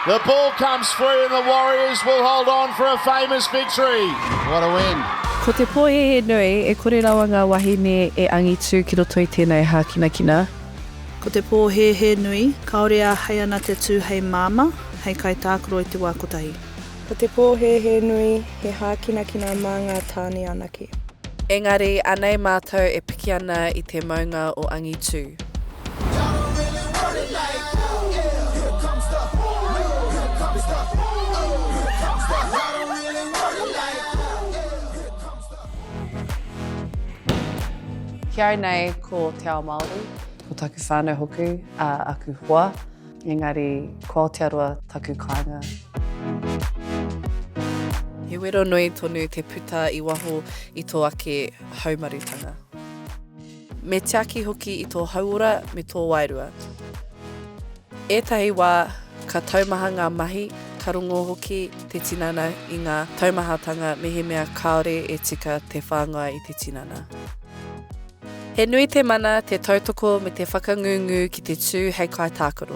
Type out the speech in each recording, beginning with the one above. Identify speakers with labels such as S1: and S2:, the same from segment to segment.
S1: The ball comes free and the Warriors will hold on for a famous victory. What a win.
S2: Ko te pōhehe nui e kore rawa ngā wahine e angitu ki roto i tēnei hākinakina.
S3: Ko te pōhehe nui, kaore a hei ana te tū hei māma, hei kai tākaro i te wā kotahi.
S4: Ko te pōhehe nui, he hākinakina mā ngā tāne anake.
S2: Engari, anei mātou e piki ana i te maunga o angitu. Kia nei ko te ao Māori, ko taku whānau hoku a aku hoa, engari ko aotearoa taku kāinga. He wero nui tonu te puta i waho i tō ake haumarutanga. Me te aki hoki i tō hauora me tō wairua. Ētahi wā ka taumaha ngā mahi, ka rongo hoki te tinana i ngā taumahatanga me he mea kaore e tika te whāngai i te tinana. He nui te mana te tautoko me te whakangungu ki te tū hei kai tākaro.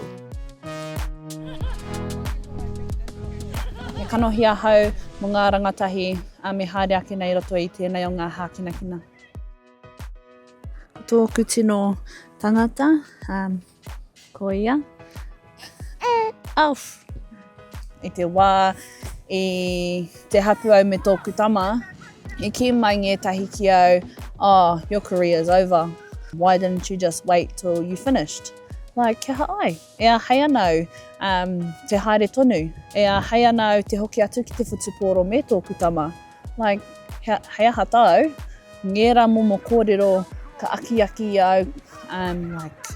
S3: Me kanohia hau mo ngā rangatahi a me haere ake nei roto i tēnei o ngā hākinakina. Ko tōku tino tangata, ko ia. Auf! I te wā, i te hapu au me tōku tama, I ki mai ngētahi ki au, oh, your career's over. Why didn't you just wait till you finished? Like, kia haai. Ea hei anau te haere tonu. Ea hei anau te hoki atu ki te whutupōro me tōku tama. Like, hei aha tau, ngera momo kōrero ka aki au. Like,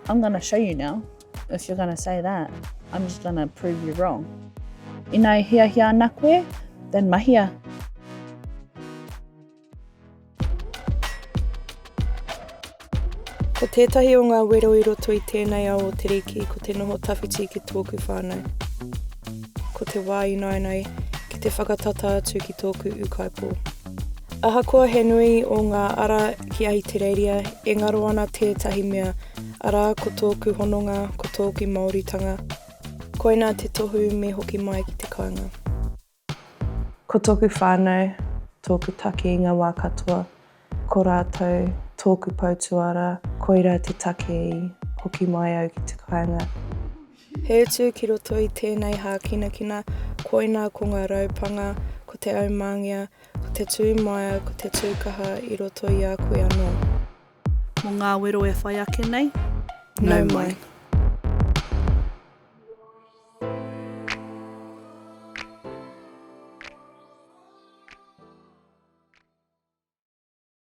S3: I'm gonna show you now. If you're gonna say that, I'm just gonna prove you wrong. Inai hia ana koe, then mahia.
S4: Ko tētahi o ngā wero I roto I tēnei ao o te riki, ko te noho tawhiti ki tōku whānau. Ko te wā ināinai ki te whakatata atu ki tōku ukaipō. Ahakoa he nui o ngā ara ki ahi te reiria, e ngaro ana tētahi mea, ara ko tōku hononga, ko tōku Māoritanga. Koina te tohu me hoki mai ki te kāinga. Ko tōku whānau, tōku take I ngā wā katoa, ko rātou, tōku pautuara, koira te take I hoki mai au ki te kāinga. He utu ki roto I tēnei hākinakina, koina ko ngā raupanga, ko te aumangia, ko te tūmaia, ko te tūkaha I roto I a koe anō.
S3: Mo ngā wero e whai ake nei?
S4: Nau mai.